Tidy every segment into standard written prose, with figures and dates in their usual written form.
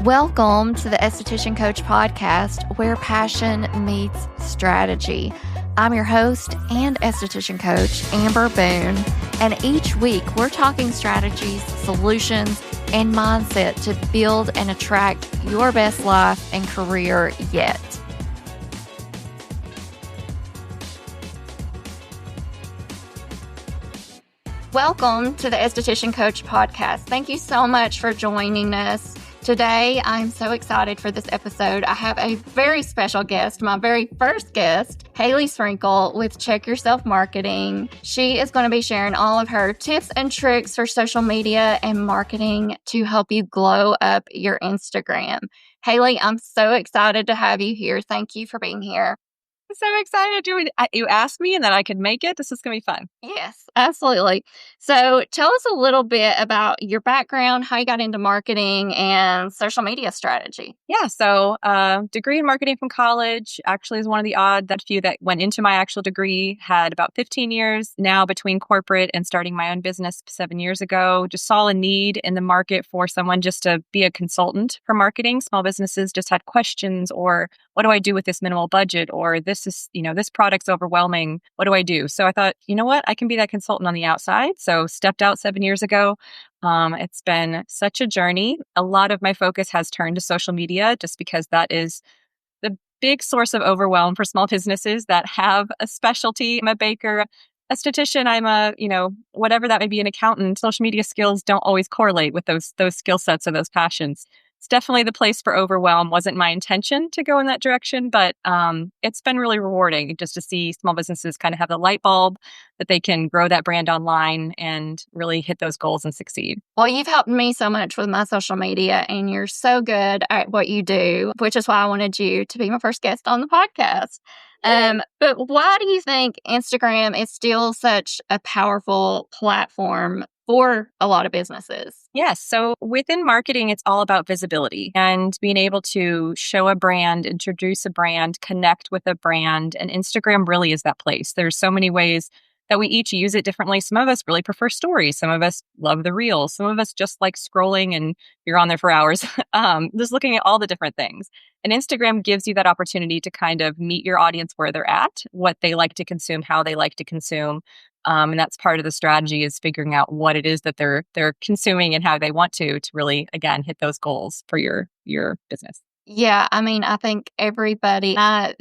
Welcome to the Esthetician Coach podcast, where passion meets strategy. I'm your host and esthetician coach, Amber Boone, and each week we're talking strategies, solutions, and mindset to build and attract your best life and career yet. Welcome to the Esthetician Coach podcast. Thank you so much for joining us. Today, I'm so excited for this episode. I have a very special guest, my very first guest, Halee Sprinkle with Check Yourself Marketing. She is going to be sharing all of her tips and tricks for social media and marketing to help you glow up your Instagram. Halee, I'm so excited to have you here. Thank you for being here. I'm so excited. You asked me and that I could make it. This is going to be fun. Yes, absolutely. So tell us a little bit about your background, how you got into marketing and social media strategy. Yeah. So degree in marketing from college actually is one of the odd that few that went into my actual degree. Had about 15 years now between corporate and starting my own business 7 years ago. Just saw a need in the market for someone just to be a consultant for marketing. Small businesses just had questions, or what do I do with this minimal budget? Or this is, this product's overwhelming. What do I do? So I thought, you know what? I can be that consultant on the outside. So stepped out 7 years ago. It's been such a journey. A lot of my focus has turned to social media just because that is the big source of overwhelm for small businesses that have a specialty. I'm a baker, esthetician, I'm a, whatever that may be, an accountant. Social media skills don't always correlate with those skill sets or those passions. It's definitely the place for overwhelm. Wasn't my intention to go in that direction, but it's been really rewarding just to see small businesses kind of have the light bulb that they can grow that brand online and really hit those goals and succeed. Well, you've helped me so much with my social media, and you're so good at what you do, which is why I wanted you to be my first guest on the podcast. But why do you think Instagram is still such a powerful platform for a lot of businesses? Yes. So within marketing, it's all about visibility and being able to show a brand, introduce a brand, connect with a brand. And Instagram really is that place. There's so many ways that we each use it differently. Some of us really prefer stories. Some of us love the reels. Some of us just like scrolling and you're on there for hours, just looking at all the different things. And Instagram gives you that opportunity to kind of meet your audience where they're at, what they like to consume, how they like to consume. And that's part of the strategy, is figuring out what it is that they're consuming and how they want to really, again, hit those goals for your business. Yeah, I think everybody,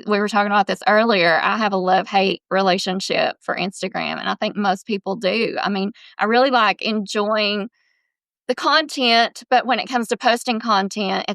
we were talking about this earlier, I have a love-hate relationship for Instagram, and I think most people do. I really like enjoying the content, but when it comes to posting content,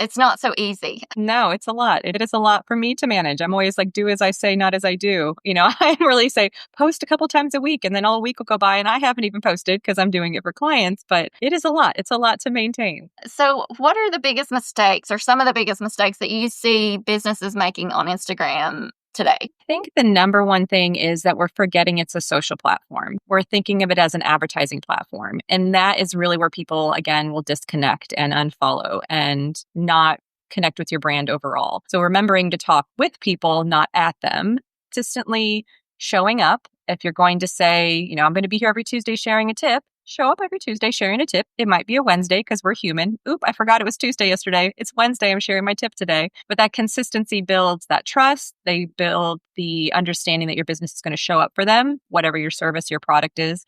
it's not so easy. No, it's a lot. It is a lot for me to manage. I'm always like, do as I say, not as I do. I really say post a couple times a week, and then all week will go by and I haven't even posted because I'm doing it for clients, but it is a lot. It's a lot to maintain. So what are the biggest mistakes, or some of the biggest mistakes that you see businesses making on Instagram today? I think the number one thing is that we're forgetting it's a social platform. We're thinking of it as an advertising platform. And that is really where people, again, will disconnect and unfollow and not connect with your brand overall. So remembering to talk with people, not at them, consistently showing up. If you're going to say, I'm going to be here every Tuesday sharing a tip, show up every Tuesday sharing a tip. It might be a Wednesday because we're human. Oop, I forgot it was Tuesday yesterday. It's Wednesday. I'm sharing my tip today. But that consistency builds that trust. They build the understanding that your business is going to show up for them, whatever your service, your product is,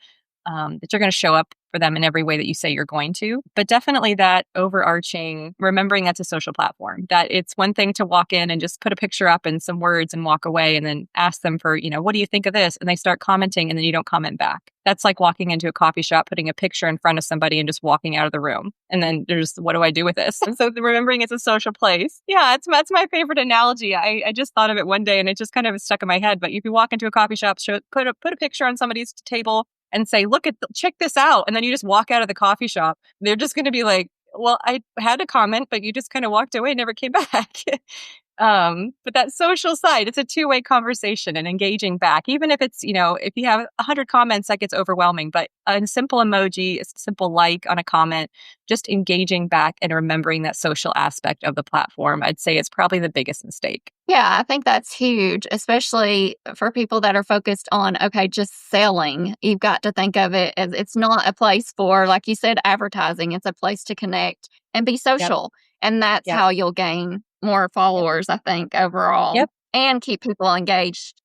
that you're going to show up for them in every way that you say you're going to. But definitely that overarching, remembering that's a social platform, that it's one thing to walk in and just put a picture up and some words and walk away and then ask them for, what do you think of this? And they start commenting and then you don't comment back. That's like walking into a coffee shop, putting a picture in front of somebody and just walking out of the room. And then there's, what do I do with this? And so remembering it's a social place. Yeah, that's my favorite analogy. I just thought of it one day and it just kind of stuck in my head. But if you walk into a coffee shop, put a picture on somebody's table and say, check this out. And then you just walk out of the coffee shop. They're just going to be like, well, I had a comment, but you just kind of walked away and never came back. But that social side, it's a two-way conversation and engaging back. Even if it's, if you have 100 comments, that gets overwhelming. But a simple emoji, a simple like on a comment, just engaging back and remembering that social aspect of the platform, I'd say is probably the biggest mistake. Yeah, I think that's huge, especially for people that are focused on, okay, just selling. You've got to think of it as it's not a place for, like you said, advertising. It's a place to connect and be Yep. social. And that's Yep. how you'll gain more Yep. followers, I think, overall, Yep. and keep people engaged.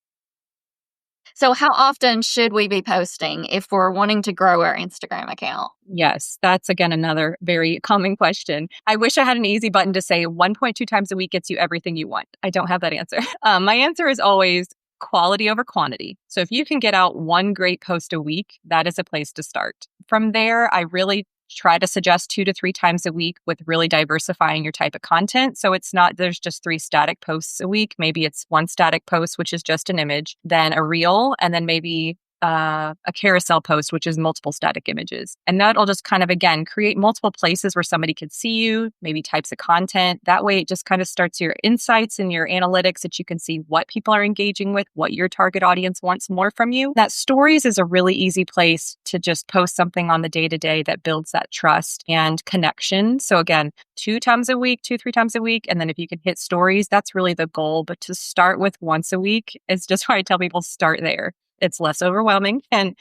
So, how often should we be posting if we're wanting to grow our Instagram account? Yes, that's again another very common question. I wish I had an easy button to say 1.2 times a week gets you everything you want. I don't have that answer. My answer is always quality over quantity. So if you can get out one great post a week, that is a place to start. From there, I really try to suggest 2 to 3 times a week with really diversifying your type of content. So it's not there's just 3 static posts a week. Maybe it's one static post, which is just an image, then a reel, and then maybe a carousel post, which is multiple static images. And that'll just kind of, again, create multiple places where somebody could see you, maybe types of content. That way, it just kind of starts your insights and your analytics that you can see what people are engaging with, what your target audience wants more from you. That stories is a really easy place to just post something on the day to day that builds that trust and connection. So again, 2 times a week, 2, 3 times a week. And then if you can hit stories, that's really the goal. But to start with once a week is just why I tell people start there. It's less overwhelming, and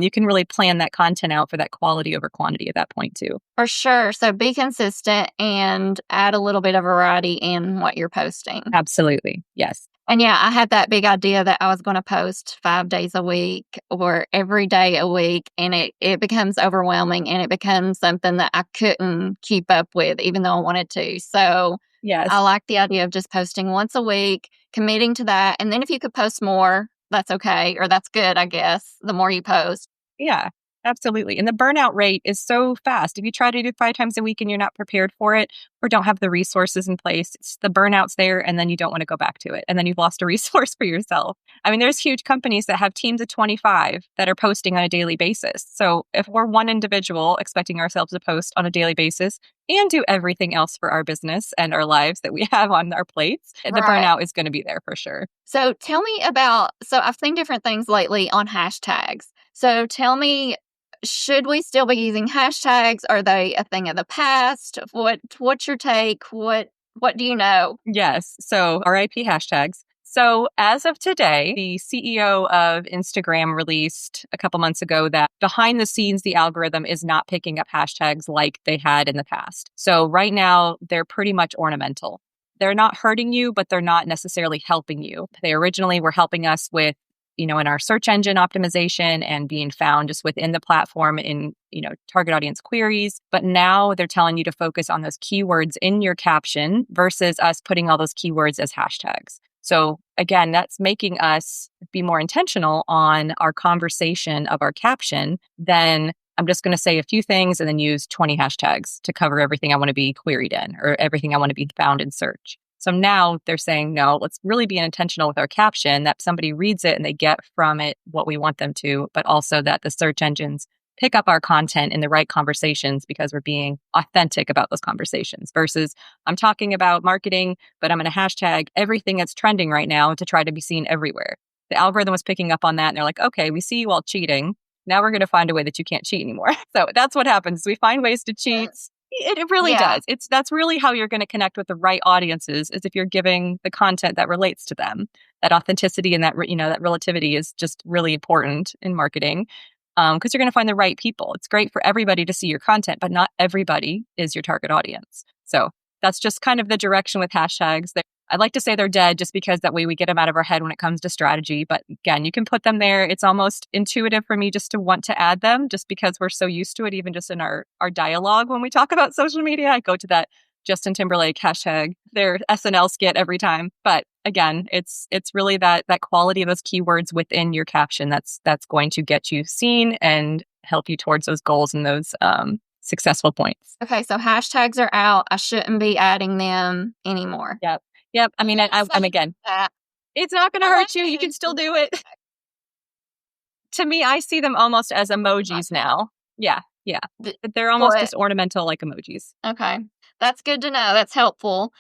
you can really plan that content out for that quality over quantity at that point too. For sure. So, be consistent and add a little bit of variety in what you're posting. Absolutely. Yes. And yeah, I had that big idea that I was going to post 5 days a week or every day a week. And it becomes overwhelming and it becomes something that I couldn't keep up with, even though I wanted to. So Yes. I like the idea of just posting once a week, committing to that. And then if you could post more, that's okay. Or that's good, I guess, the more you post. Yeah, absolutely. And the burnout rate is so fast. If you try to do 5 times a week and you're not prepared for it or don't have the resources in place, the burnout's there and then you don't want to go back to it. And then you've lost a resource for yourself. I mean, there's huge companies that have teams of 25 that are posting on a daily basis. So if we're one individual expecting ourselves to post on a daily basis and do everything else for our business and our lives that we have on our plates, the burnout is going to be there for sure. So tell me so I've seen different things lately on hashtags. So tell me, should we still be using hashtags? Are they a thing of the past? What's your take? What do you know? Yes. So RIP hashtags. So as of today, the CEO of Instagram released a couple months ago that behind the scenes, the algorithm is not picking up hashtags like they had in the past. So right now, they're pretty much ornamental. They're not hurting you, but they're not necessarily helping you. They originally were helping us with, in our search engine optimization and being found just within the platform in, target audience queries. But now they're telling you to focus on those keywords in your caption versus us putting all those keywords as hashtags. So again, that's making us be more intentional on our conversation of our caption than I'm just going to say a few things and then use 20 hashtags to cover everything I want to be queried in or everything I want to be found in search. So now they're saying, no, let's really be intentional with our caption that somebody reads it and they get from it what we want them to, but also that the search engines pick up our content in the right conversations because we're being authentic about those conversations versus I'm talking about marketing, but I'm going to hashtag everything that's trending right now to try to be seen everywhere. The algorithm was picking up on that and they're like, okay, we see you all cheating. Now we're going to find a way that you can't cheat anymore. So that's what happens. We find ways to cheat. It really does. That's really how you're going to connect with the right audiences is if you're giving the content that relates to them. That authenticity and that, that relativity is just really important in marketing. Because you're going to find the right people. It's great for everybody to see your content, but not everybody is your target audience. So that's just kind of the direction with hashtags. I'd like to say they're dead just because that way we get them out of our head when it comes to strategy. But again, you can put them there. It's almost intuitive for me just to want to add them just because we're so used to it, even just in our dialogue when we talk about social media. I go to that Justin Timberlake hashtag, their SNL skit every time. But again, it's really that quality of those keywords within your caption that's going to get you seen and help you towards those goals and those successful points. Okay, so hashtags are out. I shouldn't be adding them anymore. Yep. I mean, I'm again, it's not going to hurt you. You can still do it. To me, I see them almost as emojis now. Yeah. They're almost just ornamental like emojis. Okay. That's good to know. That's helpful.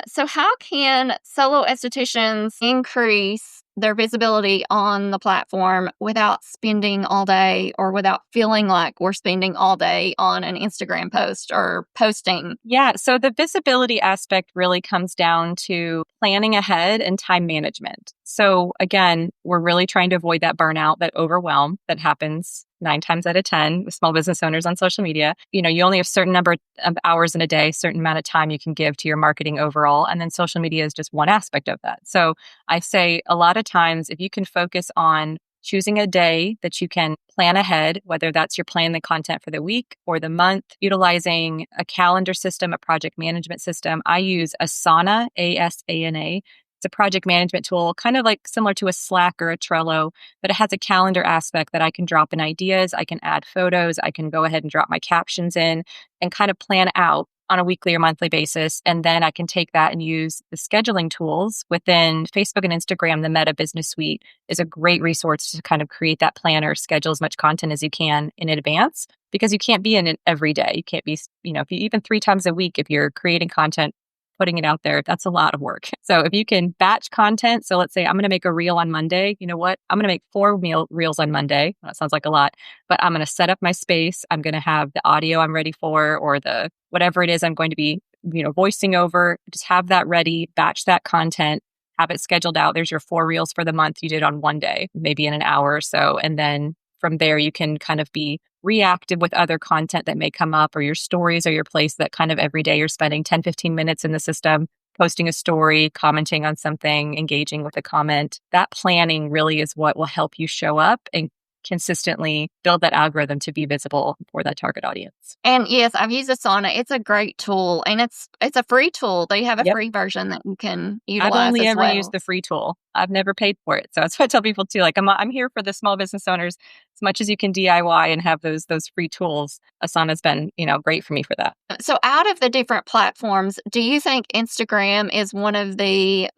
So how can solo estheticians increase their visibility on the platform without spending all day or without feeling like we're spending all day on an Instagram post or posting? Yeah. So the visibility aspect really comes down to planning ahead and time management. So again, we're really trying to avoid that burnout, that overwhelm that happens 9 times out of 10 with small business owners on social media. You only have a certain number of hours in a day, certain amount of time you can give to your marketing overall. And then social media is just one aspect of that. So I say a lot of times, if you can focus on choosing a day that you can plan ahead, whether that's you're planning the content for the week or the month, utilizing a calendar system, a project management system. I use Asana, Asana. It's a project management tool, kind of like similar to a Slack or a Trello, but it has a calendar aspect that I can drop in ideas. I can add photos. I can go ahead and drop my captions in and kind of plan out on a weekly or monthly basis. And then I can take that and use the scheduling tools within Facebook and Instagram. The Meta Business Suite is a great resource to kind of create that planner, schedule as much content as you can in advance, because you can't be in it every day. You can't be, if you even 3 times a week, if you're creating content, putting it out there, that's a lot of work. So if you can batch content, so let's say I'm going to make a reel on Monday, you know what? I'm going to make 4 reels on Monday. That sounds like a lot, but I'm going to set up my space. I'm going to have the audio I'm ready for, or the whatever it is I'm going to be, voicing over, just have that ready, batch that content, have it scheduled out. There's your 4 reels for the month you did on one day, maybe in an hour or so. And then from there, you can kind of be reactive with other content that may come up, or your stories are your place that kind of every day you're spending 10, 15 minutes in the system, posting a story, commenting on something, engaging with a comment. That planning really is what will help you show up and consistently build that algorithm to be visible for that target audience. And yes, I've used Asana. It's a great tool, and it's a free tool. They have a free version that you can utilize. I've only as ever well. used the free tool. I've never paid for it. So that's what I tell people too. Like I'm here for the small business owners. As much as you can DIY and have those free tools, Asana's been, great for me for that. So out of the different platforms, do you think Instagram is one of the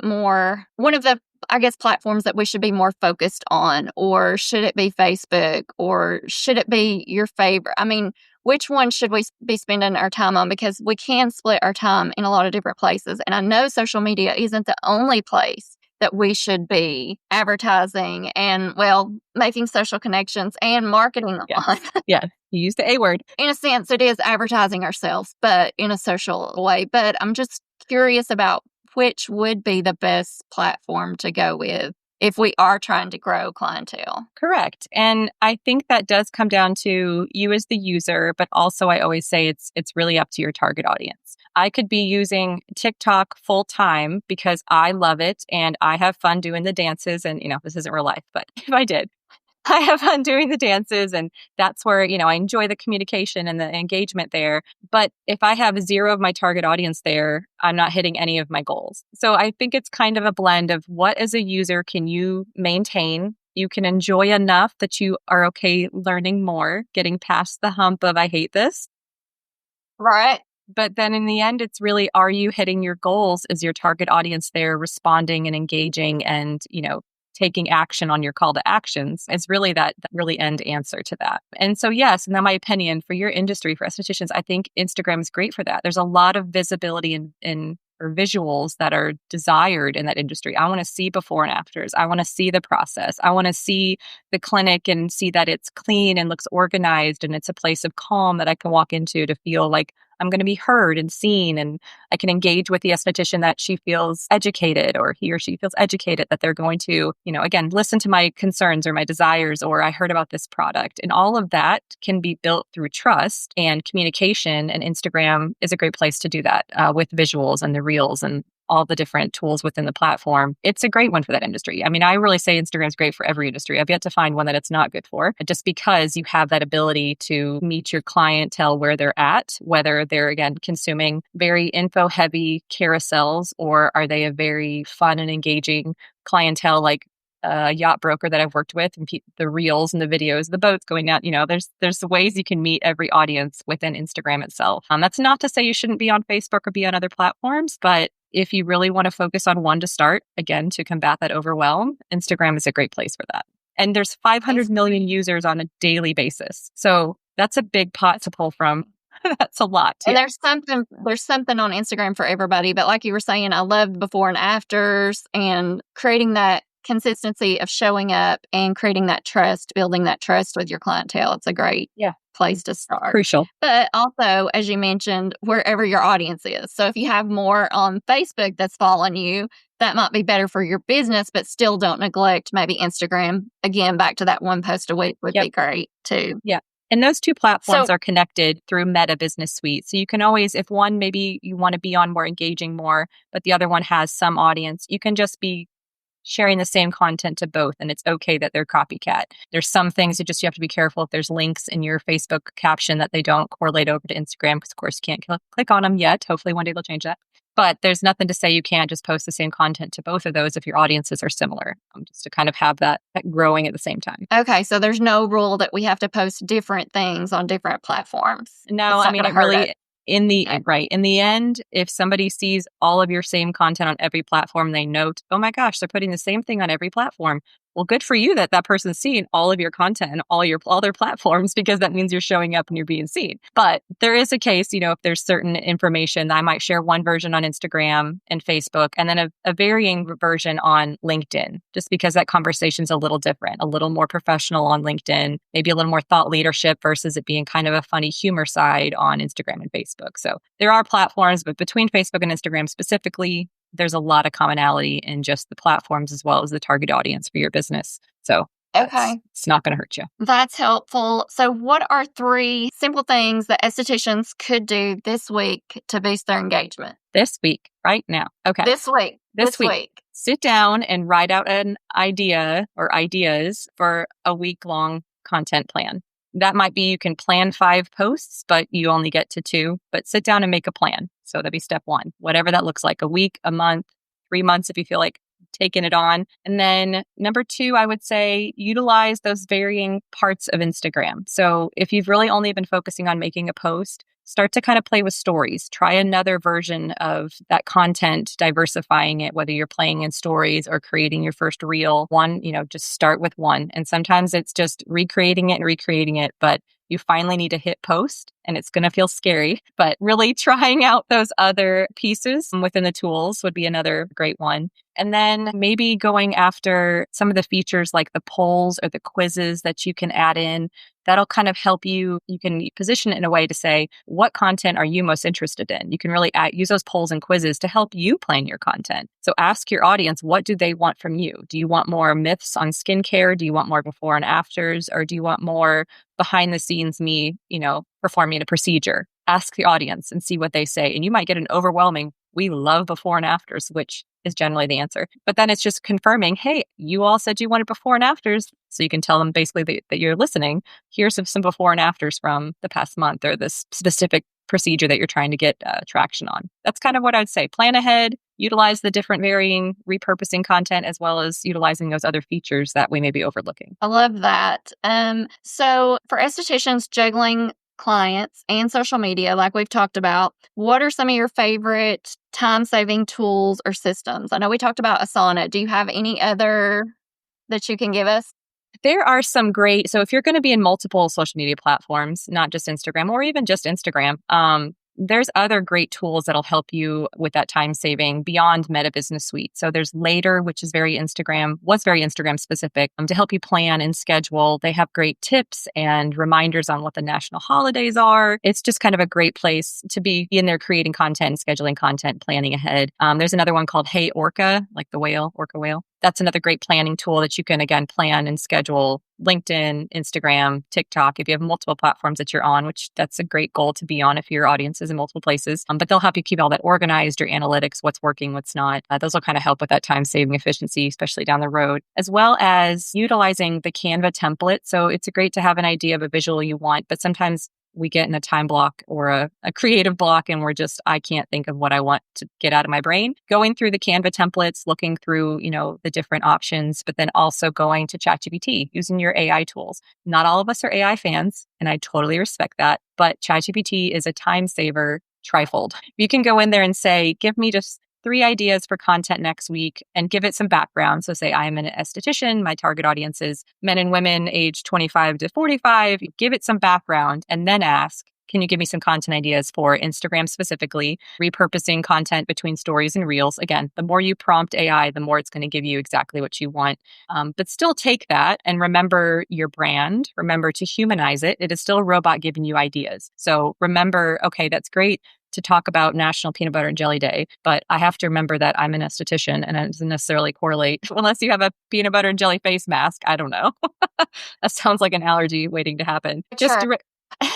platforms that we should be more focused on, or should it be Facebook, or should it be your favorite? I mean, which one should we be spending our time on? Because we can split our time in a lot of different places. And I know social media isn't the only place that we should be advertising and, making social connections and marketing on. Yeah, you use the A word. In a sense, it is advertising ourselves, but in a social way. But I'm just curious about which would be the best platform to go with if we are trying to grow clientele. Correct. And I think that does come down to you as the user, but also I always say it's really up to your target audience. I could be using TikTok full time because I love it and I have fun doing the dances, and this isn't real life, but if I did, I have fun doing the dances, and that's where, I enjoy the communication and the engagement there. But if I have 0 of my target audience there, I'm not hitting any of my goals. So I think it's kind of a blend of what as a user can you maintain, you can enjoy enough that you are okay learning more, getting past the hump of I hate this. Right. But then in the end, it's really, are you hitting your goals? Is your target audience there responding and engaging and, taking action on your call to actions? Is really that really end answer to that. And so, yes, and then my opinion for your industry, for estheticians, I think Instagram is great for that. There's a lot of visibility in or visuals that are desired in that industry. I want to see before and afters. I want to see the process. I want to see the clinic and see that it's clean and looks organized and it's a place of calm that I can walk into to feel like I'm going to be heard and seen, and I can engage with the esthetician that she feels educated, or he or she feels educated, that they're going to, again, listen to my concerns or my desires, or I heard about this product. And all of that can be built through trust and communication. And Instagram is a great place to do that with visuals and the reels and all the different tools within the platform. It's a great one for that industry. I mean, I really say Instagram's great for every industry. I've yet to find one that it's not good for, just because you have that ability to meet your clientele where they're at, whether they're, again, consuming very info-heavy carousels, or are they a very fun and engaging clientele like a yacht broker that I've worked with, and the reels and the videos, the boats going out, there's ways you can meet every audience within Instagram itself. That's not to say you shouldn't be on Facebook or be on other platforms, but if you really want to focus on one to start, again, to combat that overwhelm, Instagram is a great place for that. And there's 500 million users on a daily basis. So that's a big pot to pull from. That's a lot. And Yeah. there's something on Instagram for everybody. But like you were saying, I love before and afters and creating that consistency of showing up and creating that trust, building that trust with your clientele. It's a great place to start. Crucial. But also, as you mentioned, wherever your audience is. So if you have more on Facebook that's following you, that might be better for your business, but still don't neglect maybe Instagram. Again, back to that one post a week would be great too. Yeah. And those two platforms are connected through Meta Business Suite. So you can always, if one maybe you want to be on more engaging more, but the other one has some audience, you can just be sharing the same content to both. And it's okay that they're copycat. There's some things that just you have to be careful if there's links in your Facebook caption that they don't correlate over to Instagram, because of course you can't click on them yet. Hopefully one day they'll change that. But there's nothing to say you can't just post the same content to both of those if your audiences are similar, just to kind of have that growing at the same time. Okay, so there's no rule that we have to post different things on different platforms. No, I mean, it really, in the end, if somebody sees all of your same content on every platform, they note, oh my gosh, they're putting the same thing on every platform. Well, good for you that person's seeing all of your content and all their platforms, because that means you're showing up and you're being seen. But there is a case, if there's certain information that I might share one version on Instagram and Facebook, and then a varying version on LinkedIn, just because that conversation's a little different, a little more professional on LinkedIn, maybe a little more thought leadership versus it being kind of a funny humor side on Instagram and Facebook. So there are platforms, but between Facebook and Instagram specifically, there's a lot of commonality in just the platforms as well as the target audience for your business. So it's not going to hurt you. That's helpful. So what are 3 simple things that estheticians could do this week to boost their engagement? This week, right now. Okay. This week. Sit down and write out an idea or ideas for a week-long content plan. That might be you can plan 5 posts, but you only get to 2. But sit down and make a plan. So that'd be step 1, whatever that looks like, a week, a month, 3 months if you feel like taking it on. And then number 2, I would say utilize those varying parts of Instagram. So if you've really only been focusing on making a post, start to kind of play with stories. Try another version of that content, diversifying it, whether you're playing in stories or creating your first reel. One, just start with one. And sometimes it's just recreating it, but you finally need to hit post, and it's going to feel scary, but really trying out those other pieces within the tools would be another great one. And then maybe going after some of the features like the polls or the quizzes that you can add in. That'll kind of help you. You can position it in a way to say, what content are you most interested in? You can really use those polls and quizzes to help you plan your content. So ask your audience, what do they want from you? Do you want more myths on skincare? Do you want more before and afters? Or do you want more behind the scenes me, performing a procedure? Ask the audience and see what they say. And you might get an overwhelming, we love before and afters, which is generally the answer. But then it's just confirming, hey, you all said you wanted before and afters. So you can tell them basically that you're listening. Here's some before and afters from the past month or this specific procedure that you're trying to get traction on. That's kind of what I'd say. Plan ahead, utilize the different varying repurposing content, as well as utilizing those other features that we may be overlooking. I love that. So for estheticians juggling clients and social media, like we've talked about, what are some of your favorite time-saving tools or systems? I know we talked about Asana. Do you have any other that you can give us? There are some great, so if you're going to be in multiple social media platforms, not just Instagram or even just Instagram, there's other great tools that'll help you with that time saving beyond Meta Business Suite. So there's Later, which is very Instagram specific to help you plan and schedule. They have great tips and reminders on what the national holidays are. It's just kind of a great place to be in there creating content, scheduling content, planning ahead. There's another one called Hey Orca, like the whale, Orca whale. That's another great planning tool that you can, again, plan and schedule LinkedIn, Instagram, TikTok, if you have multiple platforms that you're on, which that's a great goal to be on if your audience is in multiple places. But they'll help you keep all that organized, your analytics, what's working, what's not. Those will kind of help with that time saving efficiency, especially down the road, as well as utilizing the Canva template. So it's great to have an idea of a visual you want, but sometimes we get in a time block or a creative block and I can't think of what I want to get out of my brain. Going through the Canva templates, looking through, the different options, but then also going to ChatGPT, using your AI tools. Not all of us are AI fans, and I totally respect that, but ChatGPT is a time saver trifold. You can go in there and say, give me just 3 ideas for content next week and give it some background. So say I'm an esthetician, my target audience is men and women age 25 to 45. Give it some background and then ask, can you give me some content ideas for Instagram specifically, repurposing content between stories and reels? Again, the more you prompt AI, the more it's going to give you exactly what you want. But still take that and remember your brand. Remember to humanize it. It is still a robot giving you ideas. So remember, okay, that's great to talk about National Peanut Butter and Jelly Day, but I have to remember that I'm an esthetician and it doesn't necessarily correlate unless you have a peanut butter and jelly face mask. I don't know. That sounds like an allergy waiting to happen. Sure.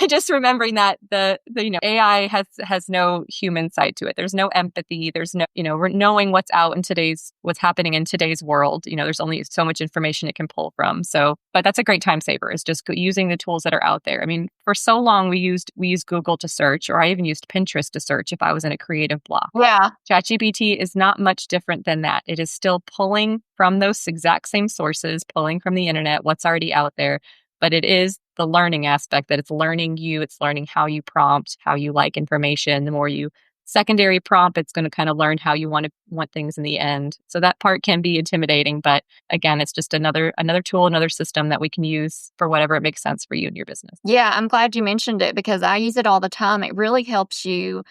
Just remembering that the AI has no human side to it. There's no empathy. There's no, knowing what's happening in today's world. There's only so much information it can pull from. So, but that's a great time saver, is just using the tools that are out there. I mean, for so long we used Google to search, or I even used Pinterest to search if I was in a creative block. Yeah. ChatGPT is not much different than that. It is still pulling from those exact same sources, pulling from the internet, what's already out there. But it is the learning aspect, that it's learning you, it's learning how you prompt, how you like information. The more you secondary prompt, it's going to kind of learn how you want things in the end. So that part can be intimidating, but again, it's just another tool, another system that we can use for whatever it makes sense for you and your business. Yeah, I'm glad you mentioned it because I use it all the time. It really helps you,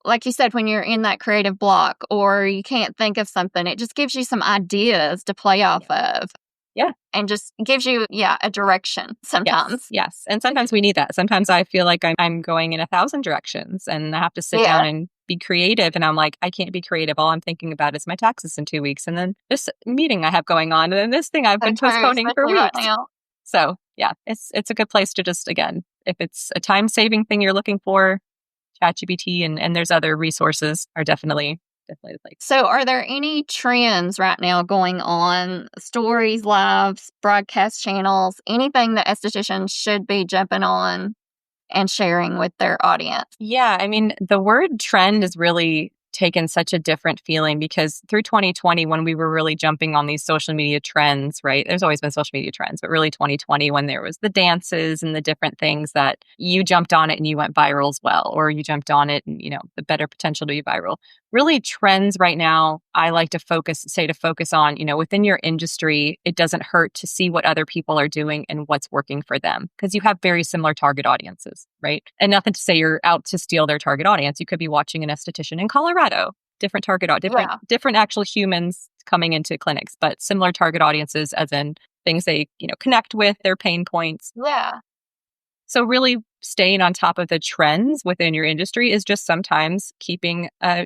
like you said, when you're in that creative block or you can't think of something, it just gives you some ideas to play off of. Yeah. And just gives you, a direction sometimes. Yes. And sometimes we need that. Sometimes I feel like I'm going in 1,000 directions and I have to sit down and be creative. And I'm like, I can't be creative. All I'm thinking about is my taxes in 2 weeks. And then this meeting I have going on. And then this thing I've been postponing for weeks. Right now. So yeah, it's a good place to just, again, if it's a time-saving thing you're looking for, ChatGPT and there's other resources are definitely the place. So are there any trends right now going on, stories, lives, broadcast channels, anything that estheticians should be jumping on and sharing with their audience? Yeah, I mean, the word trend is really taken such a different feeling because through 2020, when we were really jumping on these social media trends, right? There's always been social media trends, but really 2020, when there was the dances and the different things that you jumped on it and you went viral as well, or you jumped on it and, the better potential to be viral. Really trends right now, I like to focus on, within your industry, it doesn't hurt to see what other people are doing and what's working for them because you have very similar target audiences, right? And nothing to say you're out to steal their target audience. You could be watching an esthetician in Colorado, different target audience, different actual humans coming into clinics, but similar target audiences as in things they, connect with, their pain points. Yeah. So really staying on top of the trends within your industry is just sometimes keeping a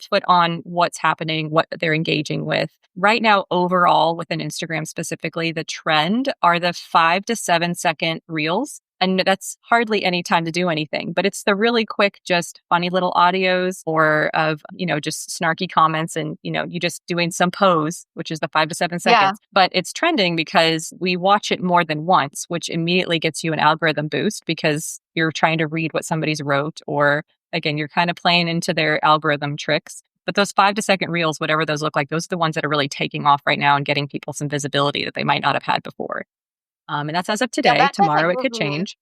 foot on what's happening, what they're engaging with. Right now, overall, within Instagram specifically, the trend are the 5 to 7 second reels. And that's hardly any time to do anything, but it's the really quick, just funny little audios or of, just snarky comments and, you just doing some pose, which is the 5 to 7 seconds. Yeah. But it's trending because we watch it more than once, which immediately gets you an algorithm boost because you're trying to read what somebody's wrote, or again, you're kind of playing into their algorithm tricks. But those 5 to 7 second reels, whatever those look like, those are the ones that are really taking off right now and getting people some visibility that they might not have had before. And that's as of today. Yeah, tomorrow it could change.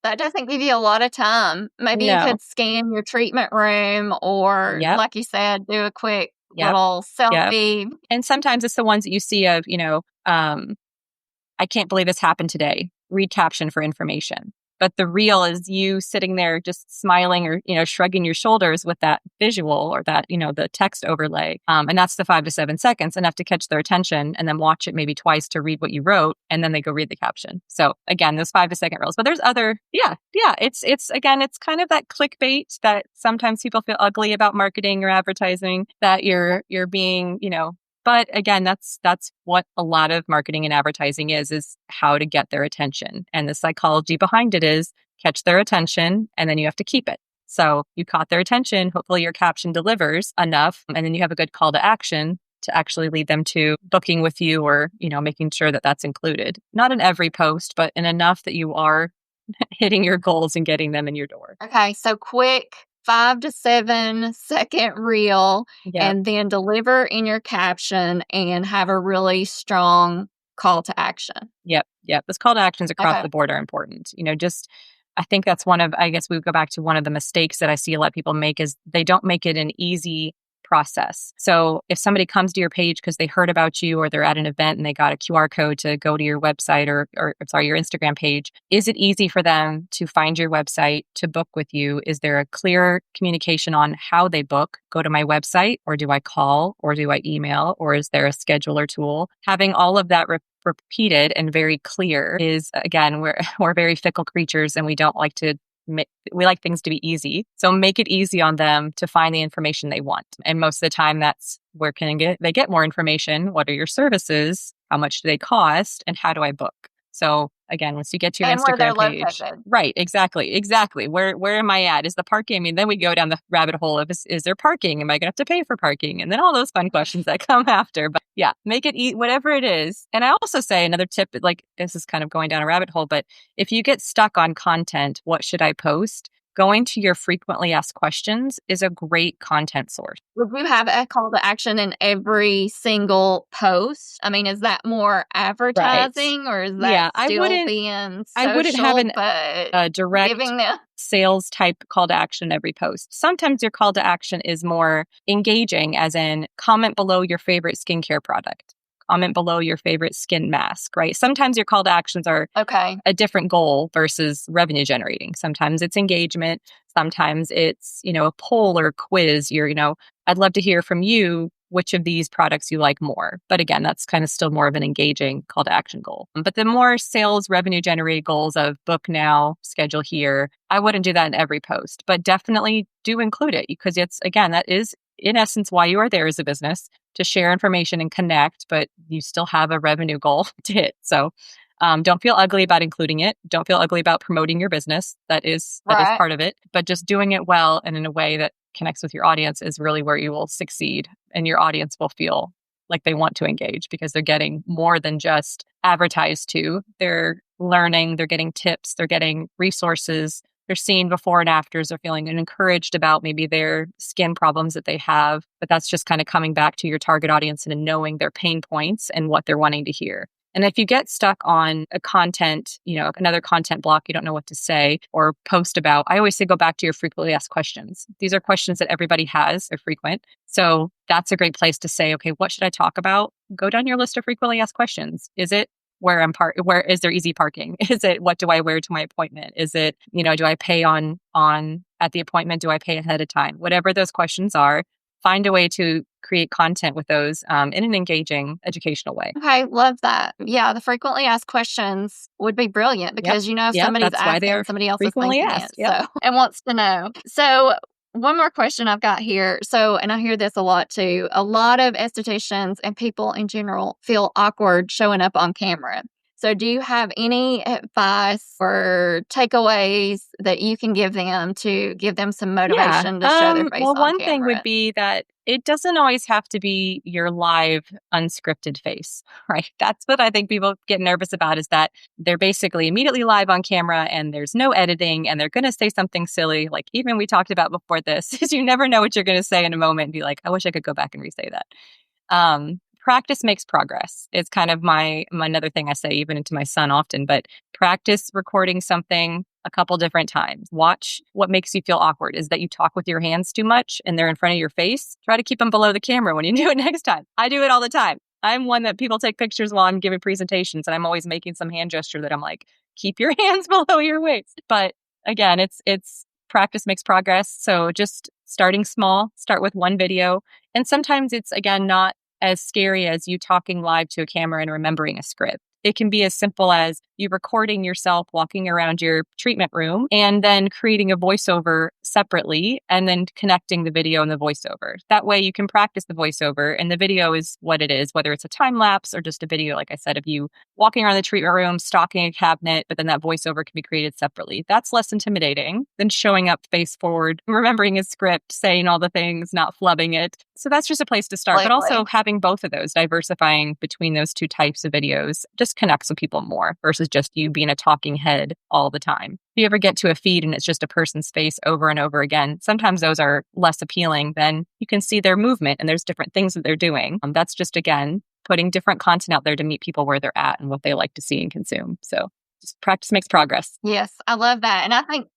That doesn't give you a lot of time. Maybe you could scan your treatment room or, like you said, do a quick little selfie. Yep. And sometimes it's the ones that you see of, I can't believe this happened today. Read caption for information. But the reel is you sitting there just smiling or, shrugging your shoulders with that visual or that, the text overlay. And that's the 5 to 7 seconds, enough to catch their attention and then watch it maybe twice to read what you wrote. And then they go read the caption. So again, those 5 to 7 second reels. But there's other, it's again, it's kind of that clickbait that sometimes people feel ugly about marketing or advertising, that you're being, But again, that's what a lot of marketing and advertising is how to get their attention. And the psychology behind it is catch their attention and then you have to keep it. So you caught their attention, hopefully your caption delivers enough, and then you have a good call to action to actually lead them to booking with you or, making sure that that's included. Not in every post, but in enough that you are hitting your goals and getting them in your door. Okay, so quick 5 to 7 second reel and then deliver in your caption and have a really strong call to action. Yep. Those call to actions across the board are important. I think that's we go back to one of the mistakes that I see a lot of people make is they don't make it an easy process. So if somebody comes to your page because they heard about you or they're at an event and they got a QR code to go to your website or sorry, your Instagram page, is it easy for them to find your website, to book with you? Is there a clear communication on how they book? Go to my website, or do I call, or do I email, or is there a scheduler tool? Having all of that repeated and very clear is, again, we're very fickle creatures and we don't like to we like things to be easy. So make it easy on them to find the information they want. And most of the time that's where they get more information. What are your services? How much do they cost? And how do I book? So again, once you get to your And where they're Instagram page, located. right? Exactly. Where am I at? Is the parking? I mean, then we go down the rabbit hole of is there parking? Am I going to have to pay for parking? And then all those fun questions that come after. But yeah, make it whatever it is. And I also say another tip, like this is kind of going down a rabbit hole, but if you get stuck on content, what should I post? Going to your frequently asked questions is a great content source. Would you have a call to action in every single post? I mean, is that more advertising or is that still being social? I wouldn't have a direct giving them sales type call to action every post. Sometimes your call to action is more engaging, as in comment below your favorite skincare product. Comment below your favorite skin mask, right? Sometimes your call to actions are a different goal versus revenue generating. Sometimes it's engagement. Sometimes it's, a poll or a quiz. I'd love to hear from you which of these products you like more. But again, that's kind of still more of an engaging call to action goal. But the more sales revenue generated goals of book now, schedule here, I wouldn't do that in every post, but definitely do include it because that is in essence why you are there as a business, to share information and connect, but you still have a revenue goal to hit. So don't feel ugly about including it. Don't feel ugly about promoting your business. That is part of it. But just doing it well and in a way that connects with your audience is really where you will succeed. And your audience will feel like they want to engage because they're getting more than just advertised to. They're learning, they're getting tips, they're getting resources. They're seeing before and afters. They're feeling encouraged about maybe their skin problems that they have. But that's just kind of coming back to your target audience and knowing their pain points and what they're wanting to hear. And if you get stuck on a content, another content block, you don't know what to say or post about, I always say go back to your frequently asked questions. These are questions that everybody has. They're frequent. So that's a great place to say, okay, what should I talk about? Go down your list of frequently asked questions. Is it where is there easy parking? Is it what do I wear to my appointment? Is it, do I pay on at the appointment? Do I pay ahead of time? Whatever those questions are, find a way to create content with those in an engaging, educational way. Okay, love that. Yeah, the frequently asked questions would be brilliant because if somebody's asking, somebody else is thinking it and wants to know. So one more question I've got here. So, and I hear this a lot too. A lot of estheticians and people in general feel awkward showing up on camera. So do you have any advice or takeaways that you can give them to give them some motivation to show their face on camera? One thing would be that it doesn't always have to be your live, unscripted face, right? That's what I think people get nervous about is that they're basically immediately live on camera and there's no editing and they're going to say something silly. Like even we talked about before this, is you never know what you're going to say in a moment and be like, I wish I could go back and re-say that. Practice makes progress. It's kind of my another thing I say even to my son often, but practice recording something a couple different times. Watch what makes you feel awkward. Is that you talk with your hands too much and they're in front of your face? Try to keep them below the camera when you do it next time. I do it all the time. I'm one that people take pictures while I'm giving presentations and I'm always making some hand gesture that I'm like, keep your hands below your waist. But again, it's practice makes progress. So just starting small, start with one video. And sometimes it's, again, not as scary as you talking live to a camera and remembering a script. It can be as simple as you recording yourself walking around your treatment room and then creating a voiceover separately and then connecting the video and the voiceover. That way you can practice the voiceover and the video is what it is, whether it's a time lapse or just a video, like I said, of you walking around the treatment room, stalking a cabinet, but then that voiceover can be created separately. That's less intimidating than showing up face forward, remembering a script, saying all the things, not flubbing it. So that's just a place to start. But also having both of those, diversifying between those two types of videos just connects with people more versus just you being a talking head all the time. If you ever get to a feed and it's just a person's face over and over again, sometimes those are less appealing than you can see their movement and there's different things that they're doing. That's just, again, putting different content out there to meet people where they're at and what they like to see and consume. So just practice makes progress. Yes, I love that. And I think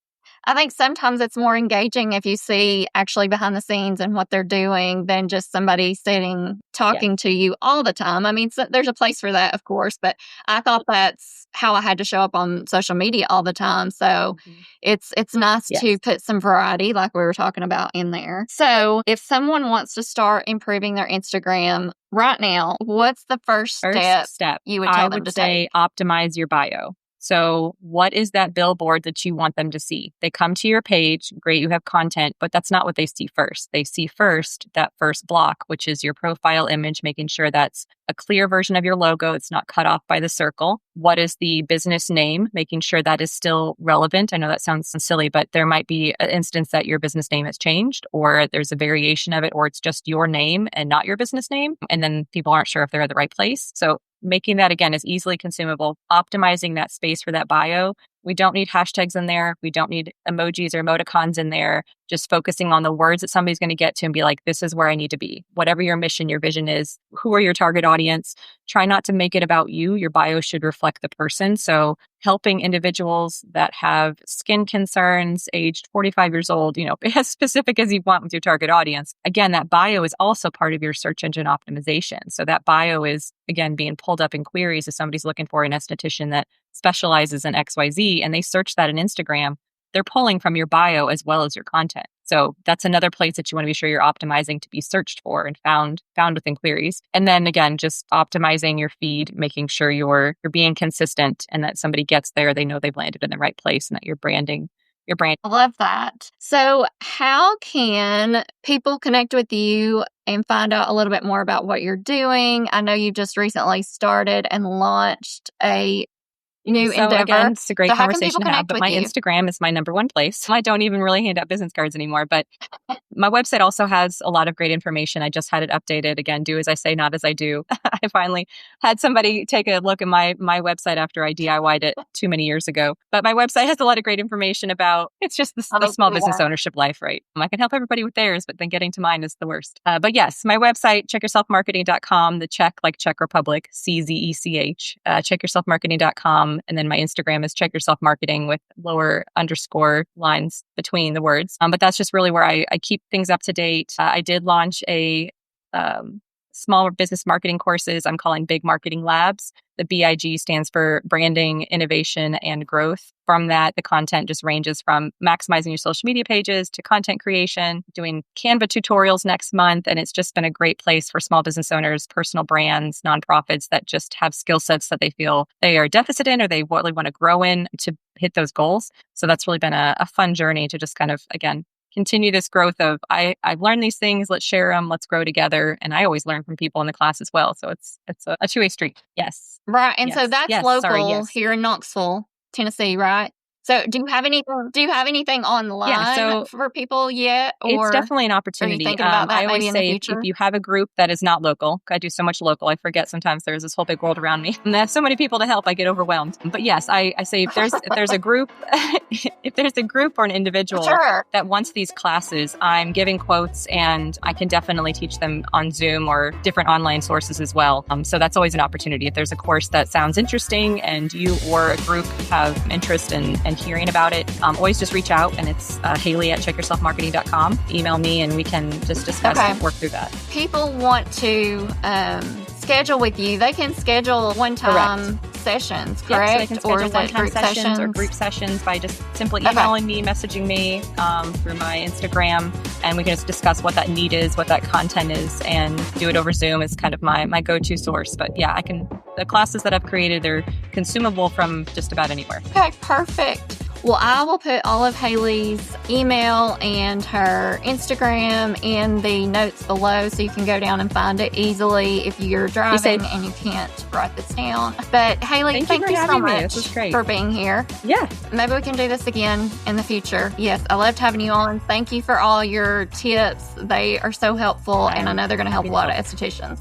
I think sometimes it's more engaging if you see actually behind the scenes and what they're doing than just somebody sitting talking to you all the time. I mean, there's a place for that, of course, but I thought that's how I had to show up on social media all the time. So it's nice to put some variety, like we were talking about, in there. So if someone wants to start improving their Instagram right now, what's the first step you would tell them to take? I would say optimize your bio. So what is that billboard that you want them to see? They come to your page, great, you have content, but that's not what they see first. They see first that first block, which is your profile image, making sure that's a clear version of your logo. It's not cut off by the circle. What is the business name? Making sure that is still relevant. I know that sounds silly, but there might be an instance that your business name has changed, or there's a variation of it, or it's just your name and not your business name. And then people aren't sure if they're at the right place. So making that, again, as easily consumable, optimizing that space for that bio. We don't need hashtags in there. We don't need emojis or emoticons in there. Just focusing on the words that somebody's going to get to and be like, this is where I need to be. Whatever your mission, your vision is, who are your target audience? Try not to make it about you. Your bio should reflect the person. So helping individuals that have skin concerns, aged 45 years old, be as specific as you want with your target audience. Again, that bio is also part of your search engine optimization. So that bio is, again, being pulled up in queries if somebody's looking for an esthetician that specializes in XYZ and they search that in Instagram, they're pulling from your bio as well as your content. So that's another place that you want to be sure you're optimizing to be searched for and found within queries. And then again, just optimizing your feed, making sure you're being consistent and that somebody gets there, they know they've landed in the right place and that you're branding. I love that. So how can people connect with you and find out a little bit more about what you're doing? I know you just recently started and launched a new endeavor. Again, it's a great conversation to have, but my Instagram is my number one place. I don't even really hand out business cards anymore, but my website also has a lot of great information. I just had it updated. Again, do as I say, not as I do. I finally had somebody take a look at my website after I DIY'd it too many years ago. But my website has a lot of great information about, it's just the small business ownership life, right? I can help everybody with theirs, but then getting to mine is the worst. But yes, my website, checkyourselfmarketing.com, the Czech like Czech Republic, CZECH, checkyourselfmarketing.com. And then my Instagram is Check Yourself Marketing with lower underscore lines between the words. But that's just really where I keep things up to date. I did launch a small business marketing courses I'm calling Big Marketing Labs. The BIG stands for branding, innovation, and growth. From that, the content just ranges from maximizing your social media pages to content creation, doing Canva tutorials next month. And it's just been a great place for small business owners, personal brands, nonprofits that just have skill sets that they feel they are deficit in or they really want to grow in to hit those goals. So that's really been a fun journey to just kind of, again, continue this growth of I've learned these things, let's share them, let's grow together. And I always learn from people in the class as well. So it's a two-way street. Yes. Right. And so that's local here in Knoxville, Tennessee, right? So do you have anything online for people yet? Or it's definitely an opportunity. Are you thinking about that I always maybe say in the future? if you have a group that is not local, I do so much local, I forget sometimes there's this whole big world around me. And I have so many people to help, I get overwhelmed. But yes, I say if there's a group, if there's a group or an individual that wants these classes, I'm giving quotes and I can definitely teach them on Zoom or different online sources as well. So that's always an opportunity. If there's a course that sounds interesting and you or a group have interest in hearing about it, always just reach out, and it's Halee at checkyourselfmarketing.com. Email me and we can just discuss and work through that. People want to schedule with you. They can schedule one-time sessions, correct? Yep, so they can schedule one-time sessions or group sessions by just simply emailing me, messaging me through my Instagram, and we can just discuss what that need is, what that content is, and do it over Zoom is kind of my go-to source. But yeah, the classes that I've created, they're consumable from just about anywhere. Okay, perfect. Well, I will put all of Halee's email and her Instagram in the notes below so you can go down and find it easily if you're driving and you can't write this down. But Halee, thank you so much for being here. Yeah. Maybe we can do this again in the future. Yes, I loved having you on. Thank you for all your tips. They are so helpful, and I know they're going to help a lot of estheticians.